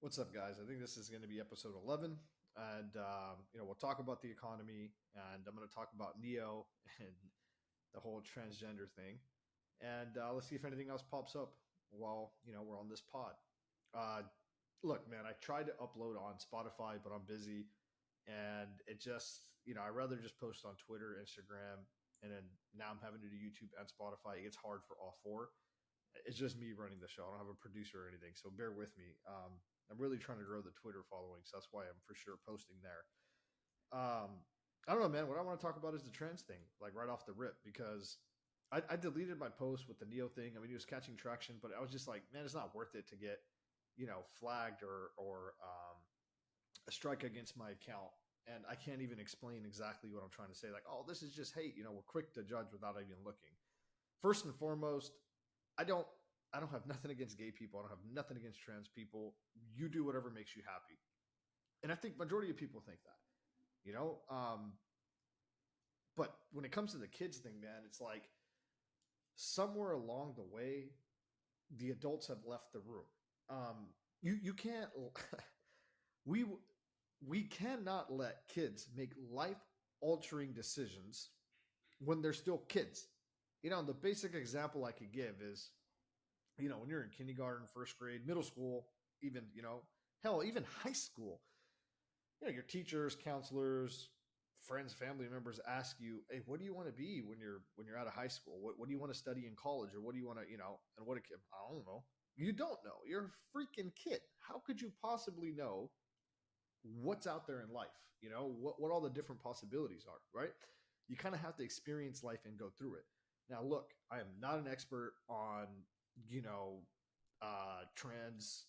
What's up, guys? I think this is going to be episode 11, and we'll talk about the economy, and I'm going to talk about Neo and the whole transgender thing, and let's see if anything else pops up while we're on this pod. Uh, Look, man, I tried to upload on Spotify, but I'm busy, and it just I rather just post on Twitter, Instagram, and then now I'm having to do YouTube and Spotify. It gets hard for all four. It's just me running the show. I don't have a producer or anything, so bear with me. I'm really trying to grow the Twitter following, so that's why I'm for sure posting there. Um, I don't know, man. What I want to talk about is the trans thing, like right off the rip, because I deleted my post with the Neo thing. I mean, it was catching traction, but I was just like, man, it's not worth it to get flagged or a strike against my account. And I can't even explain exactly what I'm trying to say. Like, oh, this is just hate. We're quick to judge without even looking. First and foremost, I don't I don't have nothing against gay people. I don't have nothing against trans people. You do whatever makes you happy. And I think majority of people think that, you know? But when it comes to the kids thing, man, it's like somewhere along the way, the adults have left the room. You can't we we cannot let kids make life altering decisions when they're still kids. The basic example I could give is when you're in kindergarten, first grade, middle school, even, hell, even high school, your teachers, counselors, friends, family members ask you, hey, what do you want to be when you're out of high school? What do you want to study in college? Or what do you want to, and what a kid, I don't know. You don't know. You're a freaking kid. How could you possibly know what's out there in life? What all the different possibilities are, right? You kind of have to experience life and go through it. Now, look, I am not an expert on, trans,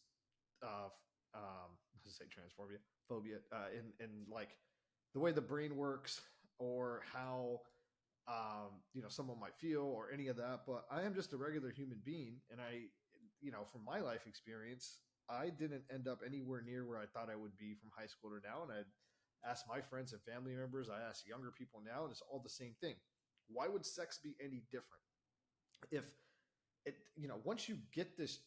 let's say transphobia, phobia, in like the way the brain works or how, someone might feel or any of that. But I am just a regular human being. And from my life experience, I didn't end up anywhere near where I thought I would be from high school to now. And I asked my friends and family members, I asked younger people now, and it's all the same thing. Why would sex be any different? If once you get this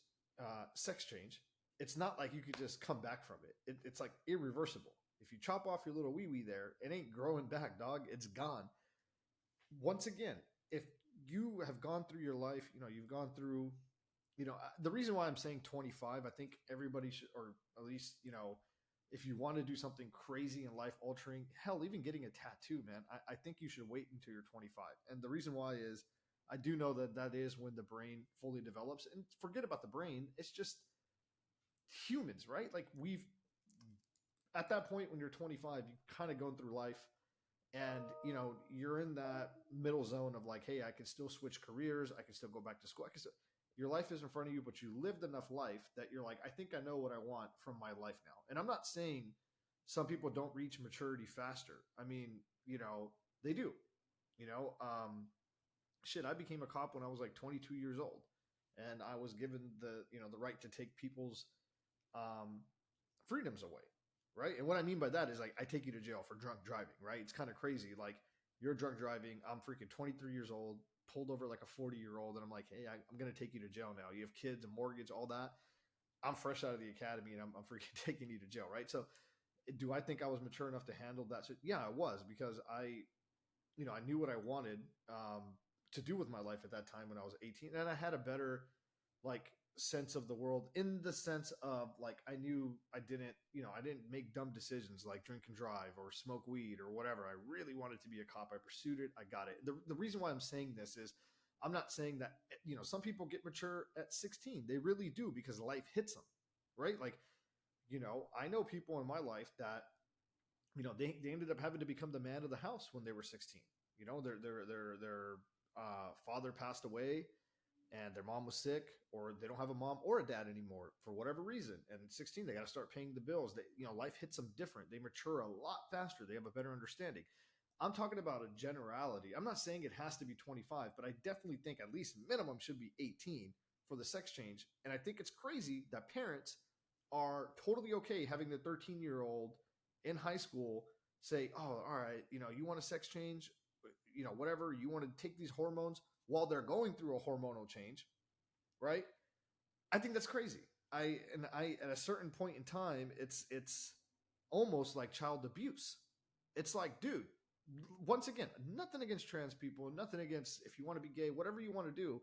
sex change, it's not like you could just come back from it. It's like irreversible. If you chop off your little wee wee there, it ain't growing back, dog. It's gone. Once again, if you have gone through your life, you've gone through, the reason why I'm saying 25, I think everybody should, or at least, if you want to do something crazy and life altering, hell, even getting a tattoo, man, I think you should wait until you're 25. And the reason why is I do know that that is when the brain fully develops. And forget about the brain, it's just humans, right? Like at that point when you're 25, you kind of going through life and you're in that middle zone of like, hey, I can still switch careers, I can still go back to school, your life is in front of you, but you lived enough life that you're like, I think I know what I want from my life now. And I'm not saying some people don't reach maturity faster. I mean, they do. you know um Shit, I became a cop when I was like 22 years old, and I was given the right to take people's um freedoms away, right? And what I mean by that is like I take you to jail for drunk driving, right? It's kind of crazy. Like you're drunk driving. I'm freaking 23 years old, pulled over like a 40-year-old, and I'm like, hey, I'm going to take you to jail now. You have kids, a mortgage, all that. I'm fresh out of the academy, and I'm freaking taking you to jail, right? So, do I think I was mature enough to handle that? So, yeah, I was because I knew what I wanted to do with my life at that time when I was 18, and I had a better like sense of the world in the sense of like I knew I didn't make dumb decisions like drink and drive or smoke weed or whatever. I really wanted to be a cop. I pursued it. I got it. The reason why I'm saying this is I'm not saying that some people get mature at 16. They really do because life hits them, right? Like I know people in my life that they ended up having to become the man of the house when they were 16. Their father passed away and their mom was sick, or they don't have a mom or a dad anymore for whatever reason. And 16, they got to start paying the bills. Life hits them different. They mature a lot faster. They have a better understanding. I'm talking about a generality. I'm not saying it has to be 25, but I definitely think at least minimum should be 18 for the sex change. And I think it's crazy that parents are totally okay having the 13-year-old in high school say, oh, all right, you want a sex change, whatever, you want to take these hormones while they're going through a hormonal change, right? I think that's crazy. I at a certain point in time, it's almost like child abuse. It's like, dude, once again, nothing against trans people, nothing against if you want to be gay, whatever you want to do.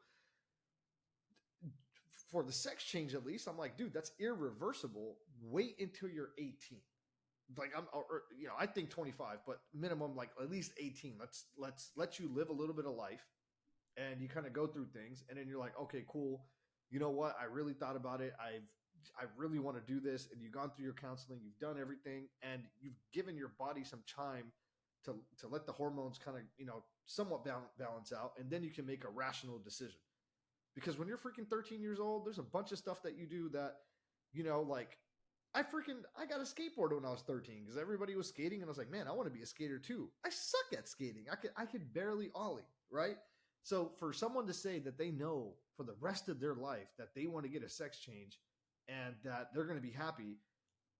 For the sex change, at least, I'm like, dude, that's irreversible. Wait until you're 18. Like I think 25, but minimum like at least 18. Let's let you live a little bit of life, and you kind of go through things, and then you're like, okay, cool. You know what? I really thought about it. I really want to do this, and you've gone through your counseling, you've done everything, and you've given your body some time to let the hormones kind of somewhat balance out, and then you can make a rational decision. Because when you're freaking 13 years old, there's a bunch of stuff that you do that like I got a skateboard when I was 13 because everybody was skating, and I was like, man, I want to be a skater too. I suck at skating. I could barely ollie, right? So for someone to say that they know for the rest of their life that they want to get a sex change and that they're going to be happy,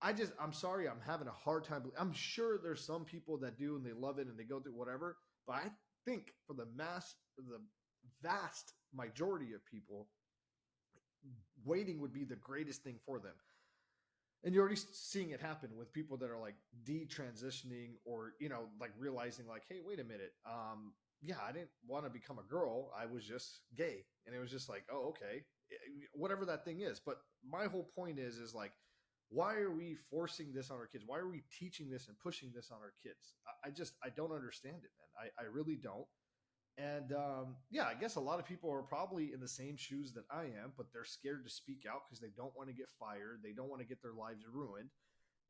I'm sorry, I'm having a hard time. I'm sure there's some people that do and they love it and they go through whatever, but I think for the vast majority of people, waiting would be the greatest thing for them. And you're already seeing it happen with people that are like detransitioning or like realizing like, hey, wait a minute, yeah, I didn't want to become a girl, I was just gay. And it was just like, oh, okay, whatever that thing is. But my whole point is like, why are we forcing this on our kids? Why are we teaching this and pushing this on our kids? I don't understand it, man. I really don't. And yeah, I guess a lot of people are probably in the same shoes that I am, but they're scared to speak out because they don't want to get fired. They don't want to get their lives ruined.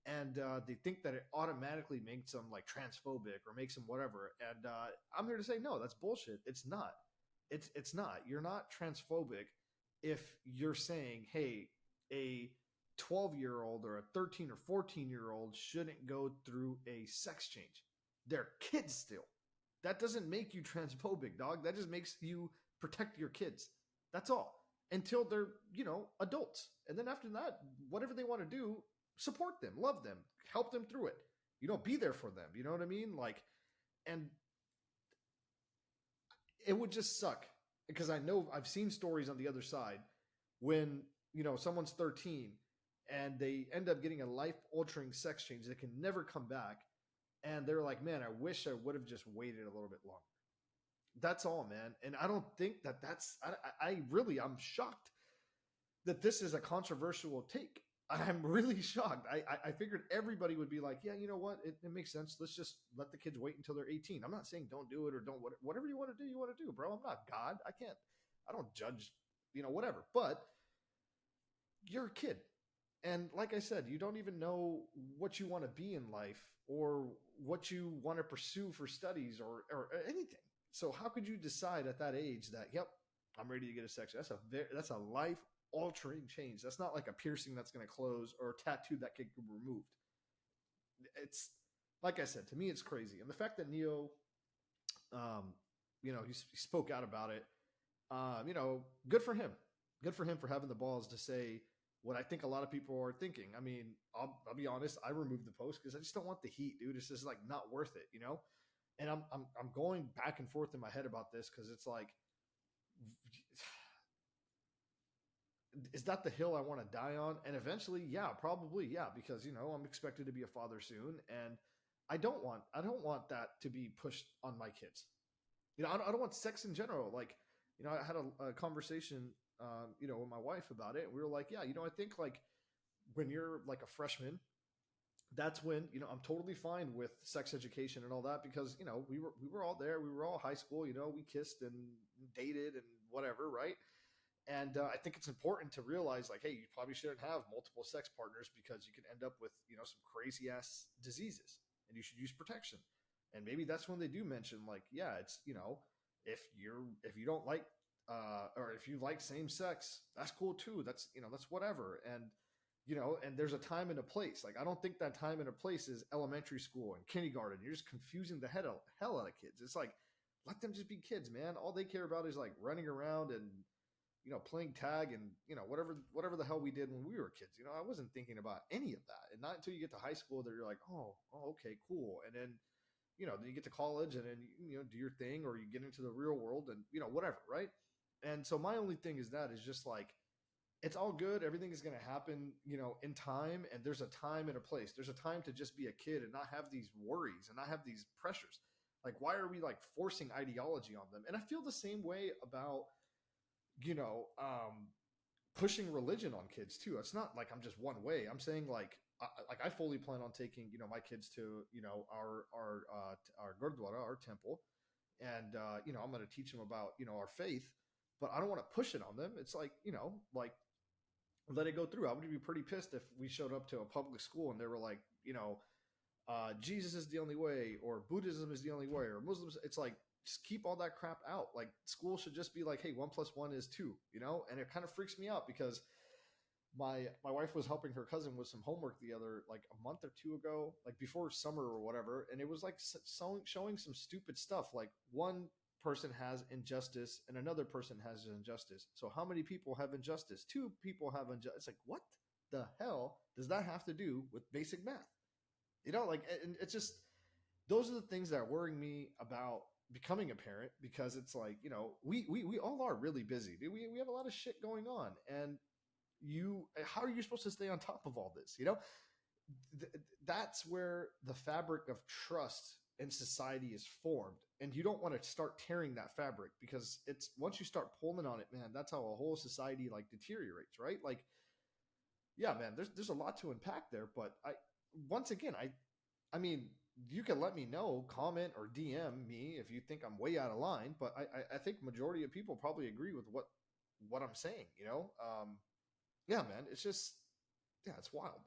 And they think that it automatically makes them like transphobic or makes them whatever. And I'm here to say, no, that's bullshit. It's not. It's not. You're not transphobic if you're saying, hey, a 12-year-old or a 13 or 14-year-old shouldn't go through a sex change. They're kids still. That doesn't make you transphobic, dog. That just makes you protect your kids. That's all. Until they're, adults. And then after that, whatever they want to do, support them, love them, help them through it. Be there for them. You know what I mean? Like, and it would just suck because I know I've seen stories on the other side when, someone's 13 and they end up getting a life altering sex change that can never come back. And they're like, man, I wish I would have just waited a little bit longer. That's all, man. And I don't think I'm shocked that this is a controversial take. I'm really shocked. I figured everybody would be like, yeah, you know what? It makes sense. Let's just let the kids wait until they're 18. I'm not saying don't do it or don't, whatever you want to do, you want to do, bro. I'm not God. I don't judge, whatever. But you're a kid. And like I said, you don't even know what you want to be in life or what you want to pursue for studies or anything. So how could you decide at that age that, yep, I'm ready to get a sex? That's a life altering change. That's not like a piercing that's going to close or a tattoo that can be removed. It's like I said, to me, it's crazy. And the fact that Neo, he spoke out about it. Good for him. Good for him for having the balls to say what I think a lot of people are thinking. I mean, I'll be honest. I removed the post because I just don't want the heat, dude. It's just like not worth it, And I'm going back and forth in my head about this because it's like, is that the hill I want to die on? And eventually, yeah, probably, yeah, because I'm expected to be a father soon, and I don't want that to be pushed on my kids. I don't want sex in general. Like, I had a conversation, with my wife about it. And we were like, yeah, I think like when you're like a freshman, that's when, I'm totally fine with sex education and all that because, we were all there. We were all high school, we kissed and dated and whatever. Right. And I think it's important to realize like, hey, you probably shouldn't have multiple sex partners because you can end up with, some crazy ass diseases and you should use protection. And maybe that's when they do mention like, yeah, it's, if you don't like, or if you like same sex, that's cool too. That's, that's whatever. And, and there's a time and a place. Like, I don't think that time and a place is elementary school and kindergarten. You're just confusing the hell out of kids. It's like, let them just be kids, man. All they care about is like running around and, playing tag and, whatever the hell we did when we were kids. I wasn't thinking about any of that. And not until you get to high school that you're like, oh, okay, cool. And then, then you get to college and then, do your thing or you get into the real world and, whatever. Right. And so my only thing is just like, it's all good. Everything is going to happen, in time. And there's a time and a place. There's a time to just be a kid and not have these worries and not have these pressures. Like, why are we like forcing ideology on them? And I feel the same way about, you know, pushing religion on kids too. It's not like I'm just one way. I'm saying like I fully plan on taking my kids to our gurdwara, our temple, and I'm going to teach them about our faith, but I don't want to push it on them. It's like like let it go through. I would be pretty pissed if we showed up to a public school and they were like, Jesus is the only way, or Buddhism is the only way, or Muslims. It's like, just keep all that crap out. Like, school should just be like, hey, 1+1 is 2, And it kind of freaks me out because my wife was helping her cousin with some homework the other like a month or two ago, like before summer or whatever, and it was like showing some stupid stuff. Like, one person has injustice and another person has injustice. So how many people have injustice? Two people have injustice. It's like, what the hell does that have to do with basic math? Like, and it's just, those are the things that are worrying me about becoming a parent, because it's like, we all are really busy. We have a lot of shit going on, and how are you supposed to stay on top of all this? That's where the fabric of trust in society is formed, and you don't want to start tearing that fabric, because it's once you start pulling on it, man, that's how a whole society like deteriorates, right? Like, yeah, man, there's a lot to unpack there, but once again, I mean, you can let me know, comment or DM me if you think I'm way out of line, but I think majority of people probably agree with what I'm saying, yeah, man, it's just, yeah, it's wild.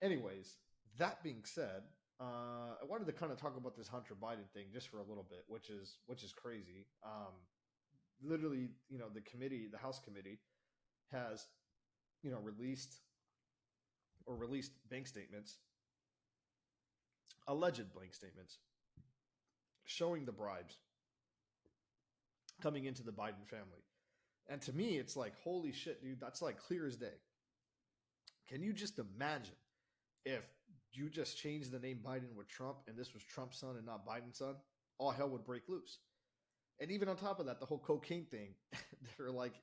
Anyways, that being said, I wanted to kind of talk about this Hunter Biden thing just for a little bit, which is crazy. Literally, the House committee has, released bank statements, alleged bank statements, showing the bribes coming into the Biden family. And to me, it's like, holy shit, dude, that's like clear as day. Can you just imagine if you just changed the name Biden with Trump and this was Trump's son and not Biden's son? All hell would break loose. And even on top of that, the whole cocaine thing, they're like,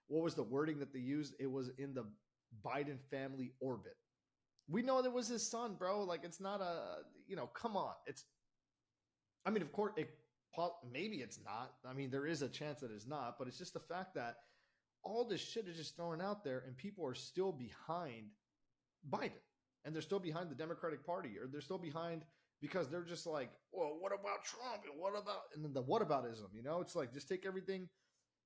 what was the wording that they used? It was in the Biden family orbit. We know that was his son, bro. Like, it's not come on. I mean, of course, maybe it's not. I mean, there is a chance that it's not, but it's just the fact that all this shit is just thrown out there and people are still behind Biden, and they're still behind the Democratic Party, or they're still behind because they're just like, well, what about Trump? And then the whataboutism, it's like, just take everything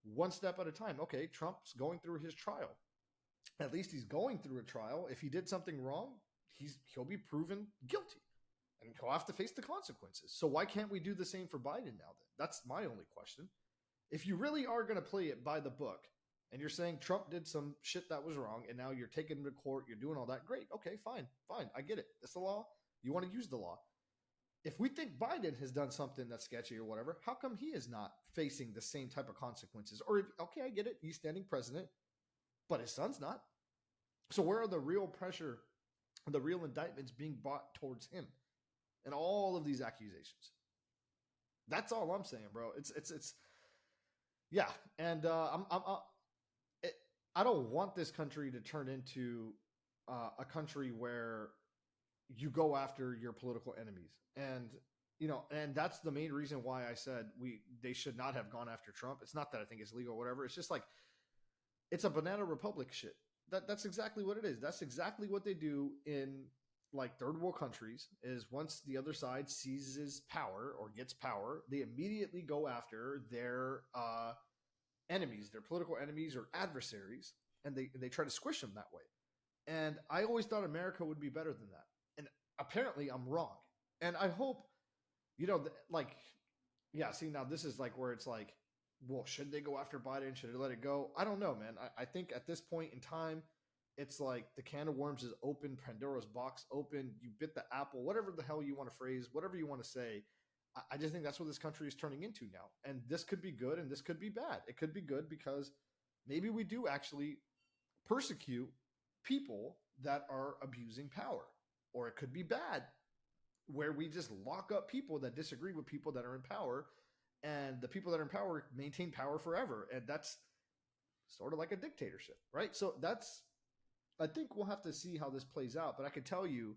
one step at a time. Okay, Trump's going through his trial. At least he's going through a trial. If he did something wrong, he'll be proven guilty, and he'll have to face the consequences. So why can't we do the same for Biden now then? That's my only question. If you really are going to play it by the book, and you're saying Trump did some shit that was wrong, and now you're taking him to court, you're doing all that, great. Okay, fine. I get it. It's the law. You want to use the law. If we think Biden has done something that's sketchy or whatever, how come he is not facing the same type of consequences? Or, okay, I get it. He's standing president, but his son's not. So where are the real pressure, the real indictments being brought towards him and all of these accusations? That's all I'm saying, bro. It's yeah. And I don't want this country to turn into a country where you go after your political enemies. And that's the main reason why I said they should not have gone after Trump. It's not that I think it's legal or whatever. It's just like, it's a banana republic shit. That's exactly what it is. That's exactly what they do in like third world countries, is once the other side seizes power or gets power, they immediately go after their enemies, their political enemies or adversaries, and they try to squish them that way. And I always thought America would be better than that. And apparently I'm wrong. And I hope, like, yeah, see, now this is like where it's like, well, should they go after Biden? Should they let it go? I don't know, man. I think at this point in time, it's like the can of worms is open, Pandora's box open. You bit the apple, whatever the hell you want to phrase, whatever you want to say. I just think that's what this country is turning into now. And this could be good and this could be bad. It could be good because maybe we do actually persecute people that are abusing power. Or it could be bad, where we just lock up people that disagree with people that are in power, and the people that are in power maintain power forever. And that's sort of like a dictatorship, right? So I think we'll have to see how this plays out. But I can tell you,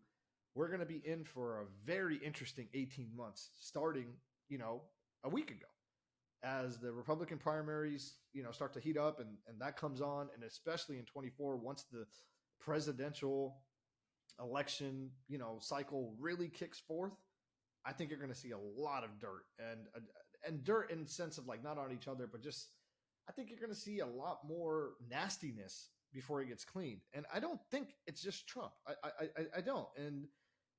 we're going to be in for a very interesting 18 months starting, a week ago as the Republican primaries, start to heat up and that comes on. And especially in 24, once the presidential election, cycle really kicks forth, I think you're going to see a lot of dirt and dirt in the sense of like not on each other, but just I think you're going to see a lot more nastiness before he gets cleaned. And I don't think it's just Trump. I don't. And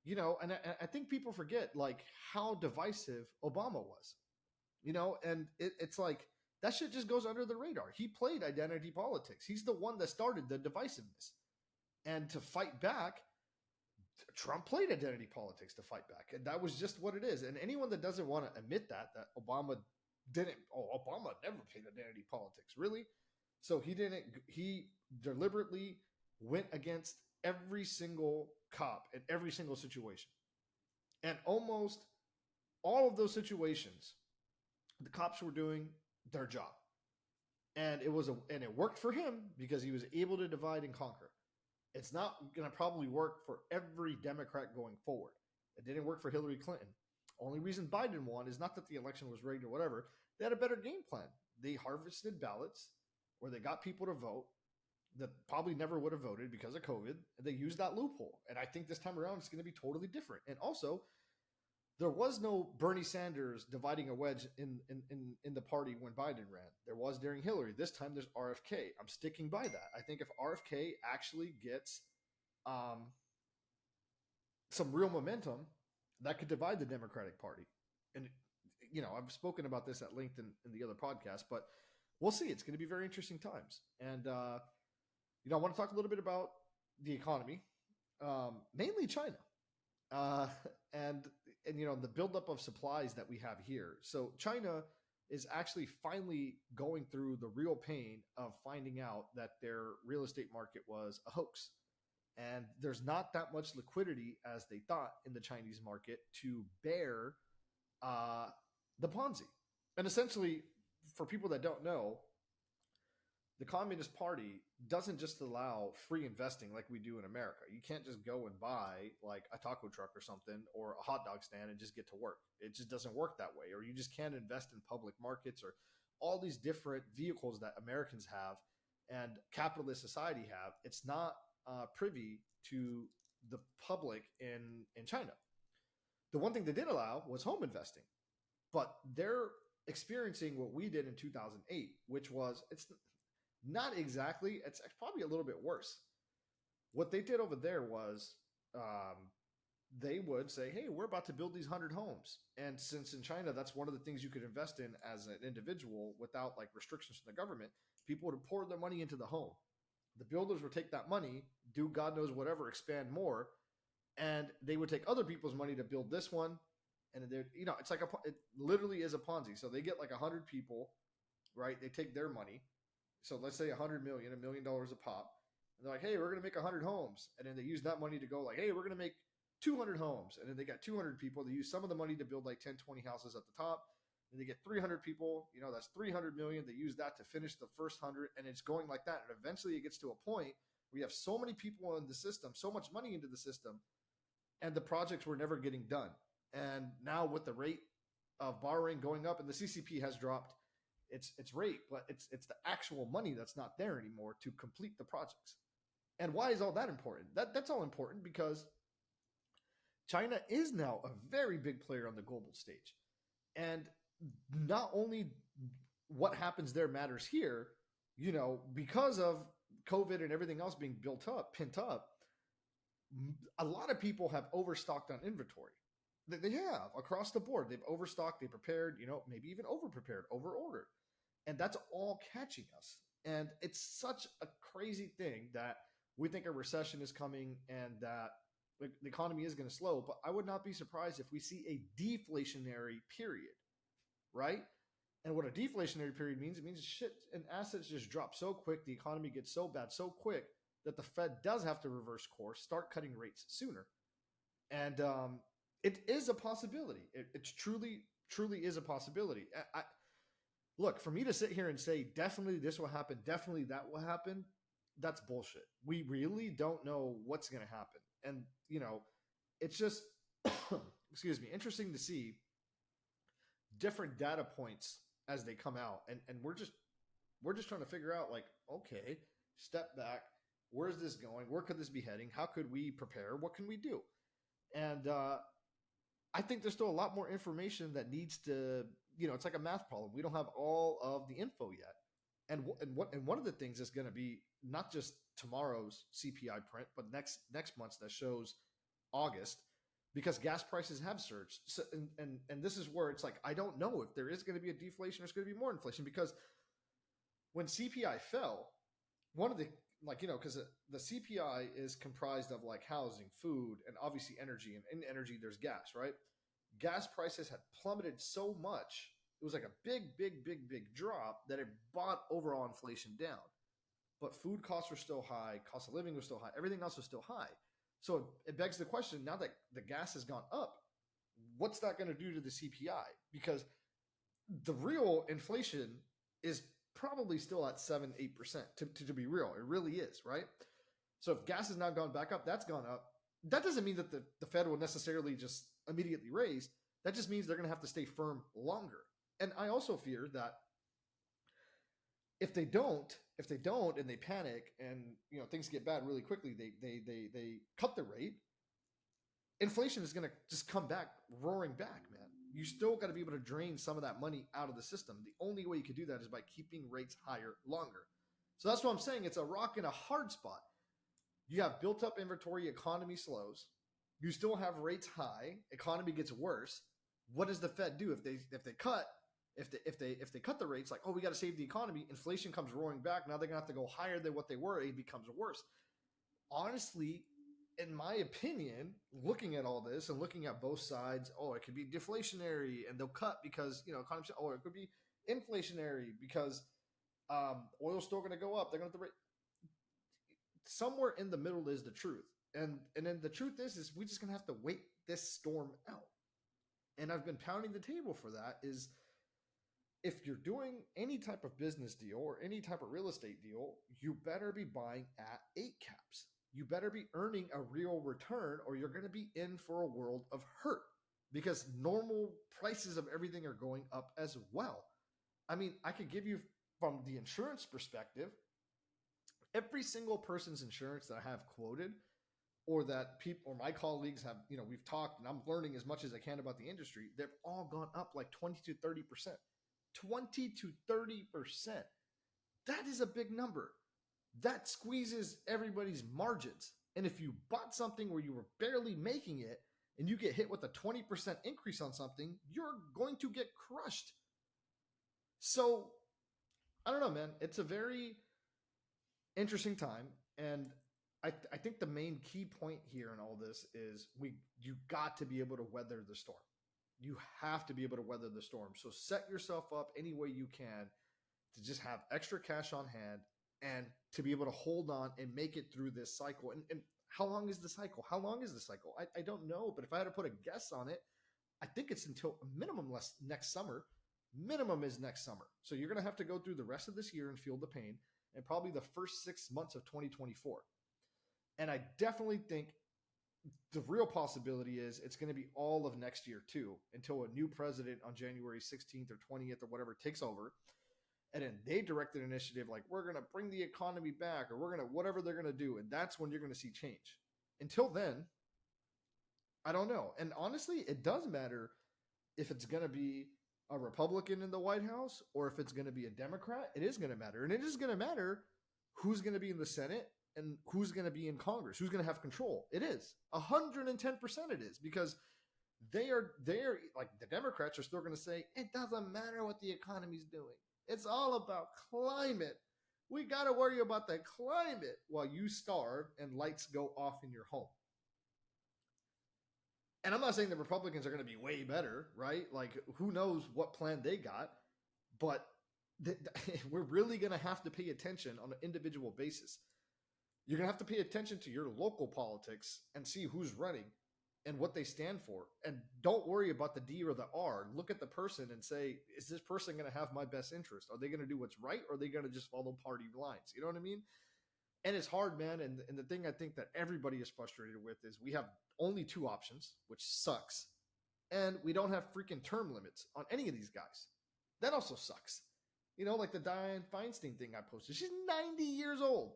and I think people forget like how divisive Obama was. And it's like that shit just goes under the radar. He played identity politics. He's the one that started the divisiveness. And to fight back, Trump played identity politics to fight back. And that was just what it is. And anyone that doesn't want to admit that Obama Obama never played identity politics, really? So he deliberately went against every single cop in every single situation. And almost all of those situations, the cops were doing their job. And it worked for him because he was able to divide and conquer. It's not going to probably work for every Democrat going forward. It didn't work for Hillary Clinton. Only reason Biden won is not that the election was rigged or whatever. They had a better game plan. They harvested ballots where they got people to vote that probably never would have voted because of COVID. And they used that loophole. And I think this time around it's going to be totally different. And also, there was no Bernie Sanders dividing a wedge in the party when Biden ran. There was during Hillary. This time there's RFK. I'm sticking by that. I think if RFK actually gets some real momentum, that could divide the Democratic Party. And, I've spoken about this at length in the other podcast, but we'll see. It's going to be very interesting times. And, I want to talk a little bit about the economy, mainly China. And the buildup of supplies that we have here. So China is actually finally going through the real pain of finding out that their real estate market was a hoax. And there's not that much liquidity as they thought in the Chinese market to bear the Ponzi. And essentially, for people that don't know, the Communist Party doesn't just allow free investing like we do in America. You can't just go and buy like a taco truck or something or a hot dog stand and just get to work. It just doesn't work that way. Or you just can't invest in public markets or all these different vehicles that Americans have and capitalist society have. It's not privy to the public in China. The one thing they did allow was home investing, but they're experiencing what we did in 2008, which was it's probably a little bit worse. What they did over there was they would say, hey, we're about to build these 100 homes. And since in China, that's one of the things you could invest in as an individual without like restrictions from the government, people would pour their money into the home. The builders would take that money, do God knows whatever, expand more, and they would take other people's money to build this one. And they're, it's like it literally is a Ponzi. So they get like 100 people, right? They take their money. So let's say $100 million, $1 million a pop. And they're like, hey, we're going to make 100 homes. And then they use that money to go like, hey, we're going to make 200 homes. And then they got 200 people. They use some of the money to build like 10, 20 houses at the top. And they get 300 people. That's 300 million. They use that to finish the first 100. And it's going like that. And eventually it gets to a point where you have so many people in the system, so much money into the system, and the projects were never getting done. And now with the rate of borrowing going up and the CCP has dropped its rate, but it's the actual money that's not there anymore to complete the projects. And why is all that important? That's all important because China is now a very big player on the global stage. And not only what happens there matters here, because of COVID and everything else being pent up, a lot of people have overstocked on inventory. They have across the board. They've overstocked, they prepared, maybe even over-prepared, over-ordered. And that's all catching us. And it's such a crazy thing that we think a recession is coming and that the economy is going to slow. But I would not be surprised if we see a deflationary period, right? And what a deflationary period means, it means shit and assets just drop so quick, the economy gets so bad so quick that the Fed does have to reverse course, start cutting rates sooner. And it is a possibility. It's truly is a possibility. Look, for me to sit here and say definitely this will happen, definitely that will happen, that's bullshit. We really don't know what's going to happen. And, it's just, excuse me, interesting to see different data points as they come out. And we're just trying to figure out, like, okay, step back. Where's this going? Where could this be heading? How could we prepare? What can we do? And I think there's still a lot more information that needs to, it's like a math problem. We don't have all of the info yet. And one of the things is going to be not just tomorrow's CPI print, but next month's that shows August, because gas prices have surged. So, and this is where it's like, I don't know if there is going to be a deflation or it's going to be more inflation, because when CPI fell, one of the, like, because the CPI is comprised of like housing, food, and obviously energy. And in energy, there's gas, right? Gas prices had plummeted so much. It was like a big drop that it brought overall inflation down. But food costs were still high, cost of living was still high, everything else was still high. So it begs the question, now that the gas has gone up, what's that going to do to the CPI? Because the real inflation is probably still at 7-8%, to be real. It really is, right? So if gas has now gone back up, that's gone up. That doesn't mean that the Fed will necessarily just immediately raise. That just means they're going to have to stay firm longer. And I also fear that if they don't and they panic and things get bad really quickly, they cut the rate, inflation is going to just come back roaring back, man. You still got to be able to drain some of that money out of the system. The only way you could do that is by keeping rates higher longer. So that's what I'm saying. It's a rock in a hard spot. You have built up inventory, economy slows. You still have rates high, economy gets worse. What does the Fed do if they cut the rates? Like, oh, we got to save the economy. Inflation comes roaring back. Now they're gonna have to go higher than what they were. It becomes worse. Honestly, in my opinion, looking at all this and looking at both sides, oh, it could be deflationary and they'll cut because economy. Oh, it could be inflationary because oil's still going to go up. They're going to somewhere in the middle is the truth, and then the truth is we just going to have to wait this storm out. And I've been pounding the table for that. Is if you're doing any type of business deal or any type of real estate deal, you better be buying at 8 caps. You better be earning a real return, or you're going to be in for a world of hurt, because normal prices of everything are going up as well. I mean, I could give you from the insurance perspective, every single person's insurance that I have quoted, or that people or my colleagues have, we've talked and I'm learning as much as I can about the industry, they've all gone up like 20 to 30%. 20 to 30%. That is a big number. That squeezes everybody's margins. And if you bought something where you were barely making it and you get hit with a 20% increase on something, you're going to get crushed. So I don't know, man. It's a very interesting time. And I think the main key point here in all this is you got to be able to weather the storm. You have to be able to weather the storm. So set yourself up any way you can to just have extra cash on hand and to be able to hold on and make it through this cycle. And how long is the cycle? How long is the cycle? I don't know, but if I had to put a guess on it, I think it's until a minimum next summer. Minimum is next summer. So you're going to have to go through the rest of this year and feel the pain, and probably the first 6 months of 2024. And I definitely think the real possibility is it's going to be all of next year too, until a new president on January 16th or 20th or whatever takes over. And then they direct an initiative like, we're going to bring the economy back, or we're going to, whatever they're going to do. And that's when you're going to see change. Until then, I don't know. And honestly, it does matter if it's going to be a Republican in the White House or if it's going to be a Democrat. It is going to matter. And it is going to matter who's going to be in the Senate and who's going to be in Congress, who's going to have control. It is 110% it is, because they're like, the Democrats are still going to say, it doesn't matter what the economy's doing. It's all about climate. We got to worry about the climate while you starve and lights go off in your home. And I'm not saying the Republicans are going to be way better, right? Like, who knows what plan they got, but we're really going to have to pay attention on an individual basis. You're going to have to pay attention to your local politics and see who's running. and what they stand for. And don't worry about the D or the R. Look at the person and say, is this person going to have my best interest? Are they going to do what's right? Or are they going to just follow party lines? You know what I mean? And it's hard, man. And the thing I think that everybody is frustrated with is we have only two options, which sucks. And we don't have freaking term limits on any of these guys. That also sucks. You know, like the Dianne Feinstein thing I posted. She's 90 years old,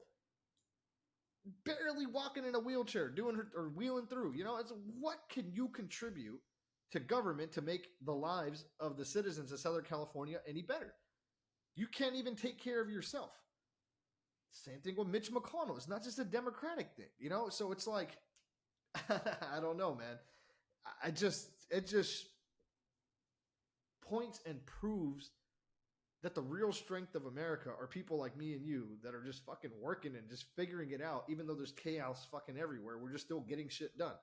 barely walking in a wheelchair, doing her or wheeling through. You know, it's what can you contribute to government to make the lives of the citizens of Southern California any better? You can't even take care of yourself. Same thing with Mitch McConnell. It's not just a Democratic thing, you know? So it's like, I don't know, man. It just points and proves that the real strength of America are people like me and you that are just fucking working and just figuring it out, even though there's chaos fucking everywhere. We're just still getting shit done.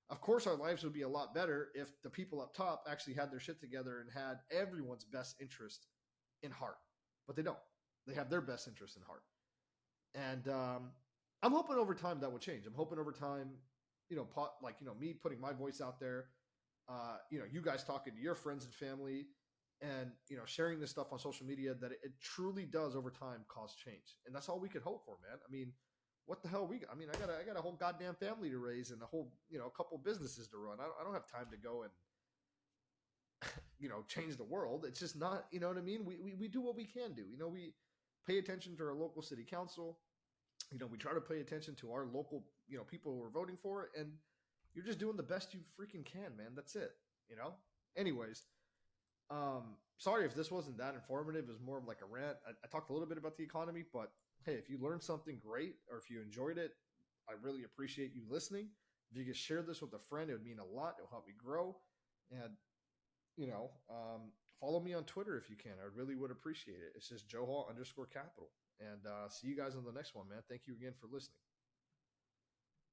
Of course, our lives would be a lot better if the people up top actually had their shit together and had everyone's best interest in heart. But they don't. They have their best interest in heart. And I'm hoping over time that will change. I'm hoping over time, me putting my voice out there, you guys talking to your friends and family, and sharing this stuff on social media, that it truly does over time cause change. And that's all we could hope for, man. I mean, what the hell I got a whole goddamn family to raise and a whole a couple businesses to run. I don't have time to go and change the world. It's just not, you know what I mean? We do what we can do. We pay attention to our local city council. We try to pay attention to our local, people who are voting for it, and you're just doing the best you freaking can, man. That's it. Anyways, sorry if this wasn't that informative. It was more of like a rant. I talked a little bit about the economy, but hey, if you learned something great, or if you enjoyed it, I really appreciate you listening. If you could share this with a friend, it would mean a lot. It'll help me grow. And follow me on Twitter if you can. I really would appreciate it. It's just Joe Hall _capital. And see you guys on the next one, man. Thank you again for listening.